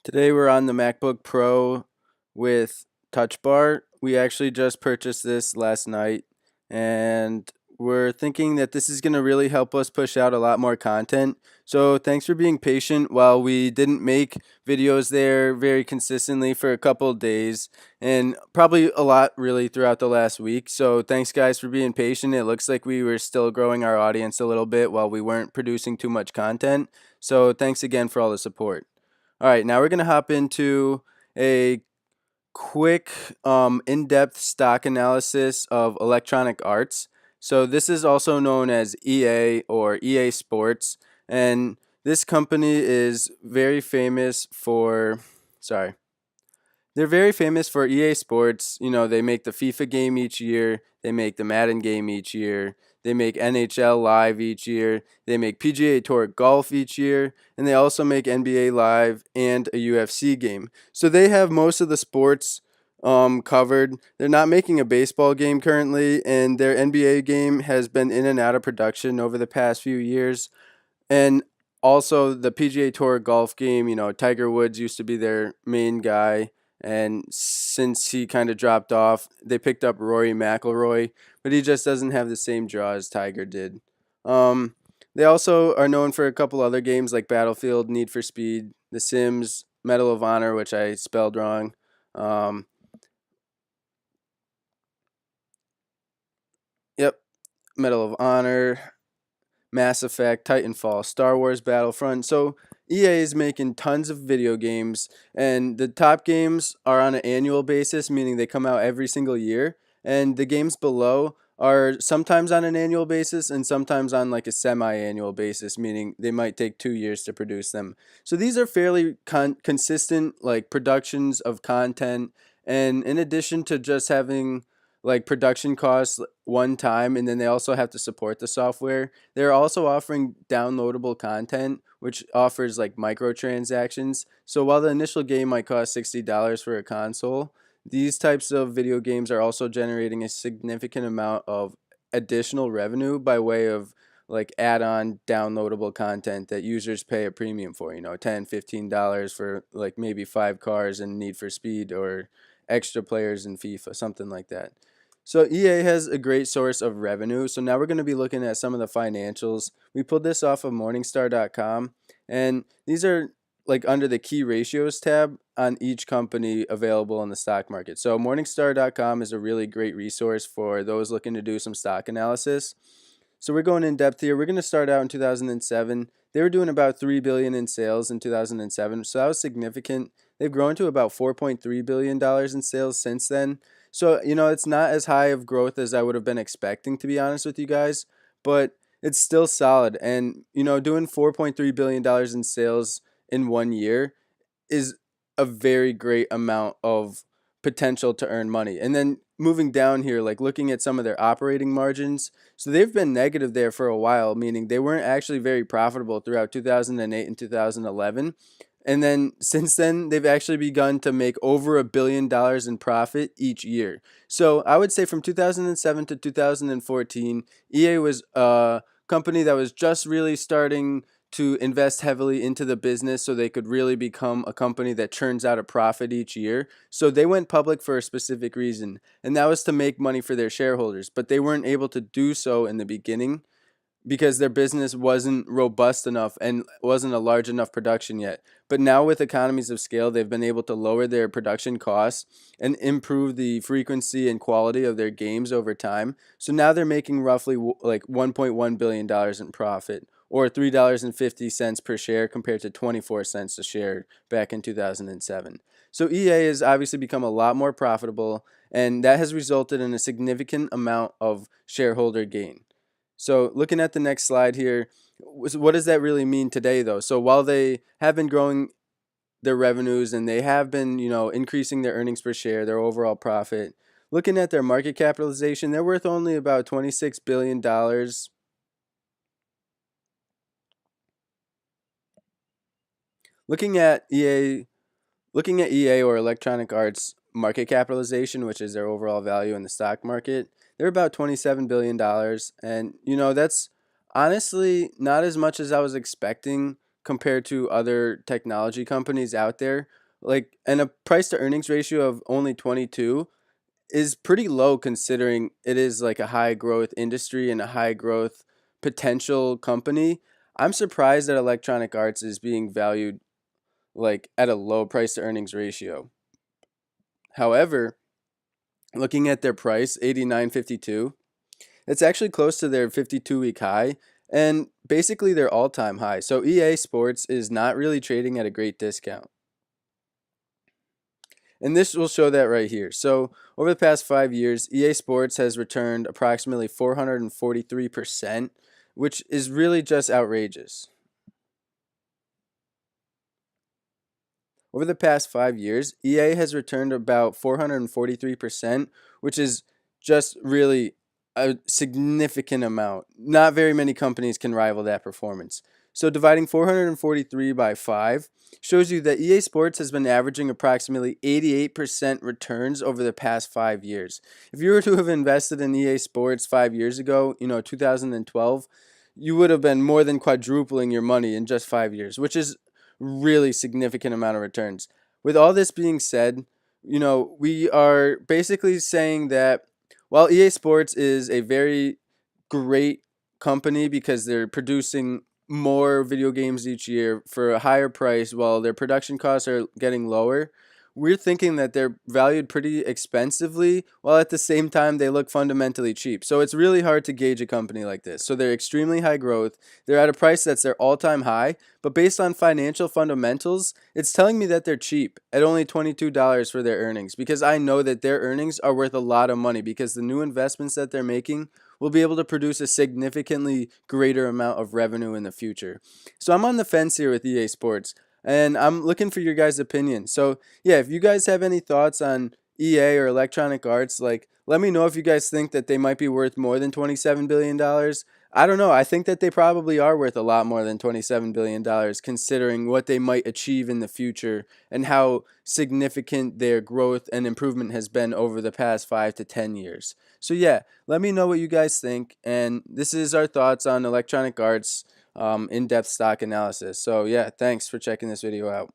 Today we're on the MacBook Pro with Touch Bar. We actually just purchased this last night and we're thinking that this is going to really help us push out a lot more content. So thanks for being patient while we didn't make videos there very consistently for a couple of days and probably a lot really throughout the last week. So thanks guys for being patient. It looks like we were still growing our audience a little bit while we weren't producing too much content. So thanks again for all the support. All right, now we're going to hop into a quick, in-depth stock analysis of Electronic Arts. So this is also known as EA or EA Sports, and this company is very famous for, sorry, they're very famous for EA Sports. You know, they make the FIFA game each year, they make the Madden game each year, they make NHL Live each year, they make PGA Tour Golf each year, and they also make NBA Live and a UFC game. So they have most of the sports covered. They're not making a baseball game currently, and their NBA game has been in and out of production over the past few years. And also the PGA Tour golf game, you know, Tiger Woods used to be their main guy, and since he kind of dropped off, they picked up Rory McIlroy, but he just doesn't have the same draw as Tiger did. Um, they also are known for a couple other games like Battlefield, Need for Speed, The Sims, Medal of Honor, which I spelled wrong. Um, yep, Medal of Honor. Mass Effect, Titanfall, Star Wars Battlefront. So EA is making tons of video games, and the top games are on an annual basis, meaning they come out every single year. And the games below are sometimes on an annual basis and sometimes on like a semi-annual basis, meaning they might take 2 years to produce them. So these are fairly consistent like productions of content. And in addition to just having like production costs one time, and then they also have to support the software. They're also offering downloadable content, which offers like microtransactions. So while the initial game might cost $60 for a console, these types of video games are also generating a significant amount of additional revenue by way of like add-on downloadable content that users pay a premium for, you know, $10, $15 for like maybe 5 cars in Need for Speed or extra players in FIFA, something like that. So EA has a great source of revenue. So now we're going to be looking at some of the financials. We pulled this off of Morningstar.com, and these are like under the key ratios tab on each company available in the stock market. So Morningstar.com is a really great resource for those looking to do some stock analysis. So we're going in depth here. We're going to start out in 2007. They were doing about 3 billion in sales in 2007, so that was significant. They've grown to about 4.3 billion dollars in sales since then. So, you know, it's not as high of growth as I would have been expecting, to be honest with you guys, but it's still solid. And, you know, doing 4.3 billion dollars in sales in 1 year is a very great amount of potential to earn money. And then moving down here, like looking at some of their operating margins, so they've been negative there for a while, meaning they weren't actually very profitable throughout 2008 and 2011. And then since then, they've actually begun to make over $1 billion in profit each year. So I would say from 2007 to 2014, EA was a company that was just really starting to invest heavily into the business so they could really become a company that churns out a profit each year. So they went public for a specific reason, and that was to make money for their shareholders. But they weren't able to do so in the beginning because their business wasn't robust enough and wasn't a large enough production yet. But now with economies of scale, they've been able to lower their production costs and improve the frequency and quality of their games over time. So now they're making roughly like $1.1 billion in profit, or $3.50 per share compared to 24 cents a share back in 2007. So EA has obviously become a lot more profitable, and that has resulted in a significant amount of shareholder gain. So looking at the next slide here, what does that really mean today though? So while they have been growing their revenues and they have been, you know, increasing their earnings per share, their overall profit, looking at their market capitalization, they're worth only about $26 billion. Looking at EA, looking at EA or Electronic Arts market capitalization, which is their overall value in the stock market, they're about $27 billion. And, you know, that's honestly not as much as I was expecting compared to other technology companies out there. Like, and a price to earnings ratio of only 22 is pretty low considering it is like a high growth industry and a high growth potential company. I'm surprised that Electronic Arts is being valued like at a low price to earnings ratio. However, looking at their price, 89.52, it's actually close to their 52-week high and basically their all-time high. So EA Sports is not really trading at a great discount. And this will show that right here. So over the past 5 years, EA Sports has returned approximately 443%, which is really just outrageous. Over the past 5 years, EA has returned about 443%, which is just really a significant amount. Not very many companies can rival that performance. So dividing 443 by 5 shows you that EA Sports has been averaging approximately 88% returns over the past 5 years. If you were to have invested in EA Sports 5 years ago, 2012, you would have been more than quadrupling your money in just 5 years, which is really significant amount of returns. With all this being said, we are basically saying that while EA Sports is a very great company because they're producing more video games each year for a higher price while their production costs are getting lower, we're thinking that they're valued pretty expensively while at the same time they look fundamentally cheap. So it's really hard to gauge a company like this. So they're extremely high growth. They're at a price that's their all-time high, but based on financial fundamentals, it's telling me that they're cheap at only $22 for their earnings because I know that their earnings are worth a lot of money because the new investments that they're making will be able to produce a significantly greater amount of revenue in the future. So I'm on the fence here with EA Sports, and I'm looking for your guys' opinion. So yeah, if you guys have any thoughts on EA or Electronic Arts, like let me know if you guys think that they might be worth more than $27 billion. I don't know. I think that they probably are worth a lot more than $27 billion considering what they might achieve in the future and how significant their growth and improvement has been over the past 5 to 10 years. So yeah, let me know what you guys think. And this is our thoughts on Electronic Arts in-depth stock analysis. So yeah, thanks for checking this video out.